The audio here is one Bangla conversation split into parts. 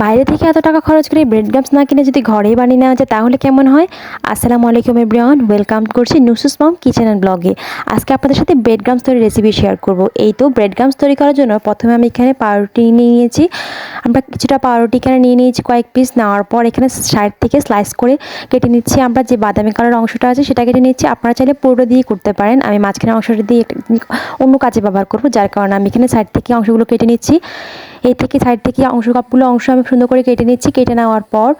বাইরে থেকে এত টাকা খরচ করে ব্রেড ক্রাম্বস না কিনে যদি ঘরেই বানিয়ে নেওয়া যায় তাহলে কেমন হয়। আসসালামু আলাইকুম এভরিওয়ান, ওয়েলকাম করছি নুসুস মম কিচেন অ্যান্ড ব্লগে। আজকে আপনাদের সাথে ব্রেড ক্রাম্বস তৈরির রেসিপি শেয়ার করব। এই তো ব্রেড ক্রাম্বস তৈরি করার জন্য প্রথমে আমি এখানে পাউরুটি নিয়ে নিয়েছি। আমরা কিছুটা পাউরুটি এখানে নিয়ে নিয়েছি কয়েক পিস। নেওয়ার পর এখানে সাইড থেকে স্লাইস করে কেটে নিচ্ছি। আমরা যে বাদামি কালার অংশটা আছে সেটা কেটে নিচ্ছি। আপনারা চাইলে পুরো দিয়ে করতে পারেন। আমি মাঝখানে অংশটা দিয়ে অন্য কাজে ব্যবহার করব, যার কারণে আমি এখানে সাইড থেকে অংশগুলো কেটে নিচ্ছি। এই থেকে সাইড থেকে সবগুলো অংশ আমি সুন্দর করে কেটে নিচ্ছি। কেটে নেওয়ার পর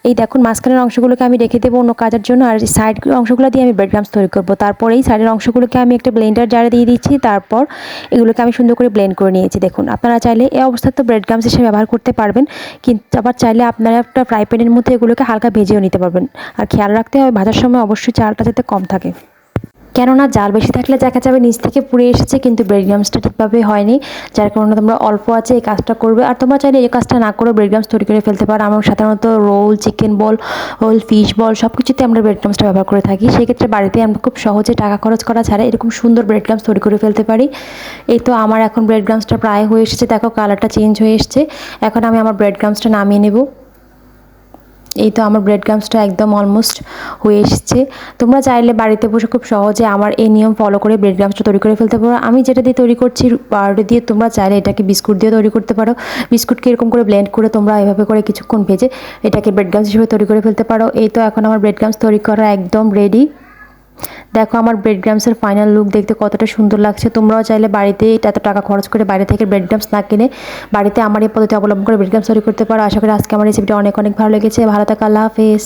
এই দেখুন মাঝখানের অংশগুলোকে আমি রেখে দেবো অন্য কাজের জন্য, আর সাইড অংশগুলো দিয়ে আমি ব্রেড ক্রাম্বস তৈরি করবো। তারপর এই সাইডের অংশগুলোকে আমি একটা ব্লেন্ডার জারে দিয়ে দিচ্ছি। তারপর এগুলোকে আমি সুন্দর করে ব্লেন্ড করে নিয়েছি। দেখুন আপনারা চাইলে এই অবস্থায় তো ব্রেড ক্রাম্বস হিসেবে ব্যবহার করতে পারবেন, কিন্তু আবার চাইলে আপনারা একটা ফ্রাই প্যানের মধ্যে এগুলোকে হালকা ভেজেও নিতে পারবেন। আর খেয়াল রাখতে হবে ভাজার সময় অবশ্যই চালটা যাতে কম থাকে, কেননা জাল বেশি থাকলে দেখা যাবে নিচ থেকে পুড়ে এসেছে কিন্তু ব্রেড ক্রাম্বসটা ঠিকভাবে হয়নি। যার কারণে তোমরা অল্প আছে এই কাজটা করবে। আর তোমরা চাইলে এই কাজটা না করে ব্রেড ক্রাম্বস তৈরি করে ফেলতে পারো। আমরা সাধারণত roll, chicken ball, fish ball সব কিছুতে আমরা ব্রেড ক্রাম্বসটা ব্যবহার করে থাকি। সেক্ষেত্রে বাড়িতে আমরা খুব সহজে টাকা খরচ করা ছাড়া এরকম সুন্দর ব্রেড ক্রাম্বস তৈরি করে ফেলতে পারি। এই তো আমার এখন ব্রেড ক্রাম্বসটা প্রায় হয়ে এসেছে। দেখো কালারটা চেঞ্জ হয়ে এসেছে। এখন আমি আমার ব্রেড ক্রাম্বসটা নামিয়ে নেব। এই তো আমার ব্রেড ক্রাম্বসটা একদম অলমোস্ট হয়ে এসেছে। তোমরা চাইলে বাড়িতে বসে খুব সহজে আমার এই নিয়ম ফলো করে ব্রেড ক্রাম্বসটা তৈরি করে ফেলতে পারো। আমি যেটা দিয়ে তৈরি করছি পাউরুটি দিয়ে, তোমরা চাইলে এটাকে বিস্কুট দিয়ে তৈরি করতে পারো। বিস্কুটকে এরকম করে ব্লেন্ড করে তোমরা এভাবে করে কিছুক্ষণ ভেজে এটাকে ব্রেড ক্রাম্বস হিসেবে তৈরি করে ফেলতে পারো। এই তো এখন আমার ব্রেড ক্রাম্বস তৈরি করা একদম রেডি। দেখো আমার ব্রেড ক্রাম্বসের ফাইনাল লুক দেখতে কতটা সুন্দর লাগছে। তোমরাও চাইলে বাড়িতে এত টাকা খরচ করে বাইরে থেকে ব্রেড ক্রাম্বস না কিনে বাড়িতে আমার এই পদ্ধতি অবলম্বন করে ব্রেড ক্রাম্বস তৈরি করতে পারো। আশা করি আজকে আমার রেসিপিটা অনেক অনেক ভালো লেগেছে। ভালো থাকো, আল্লাহ হাফেজ।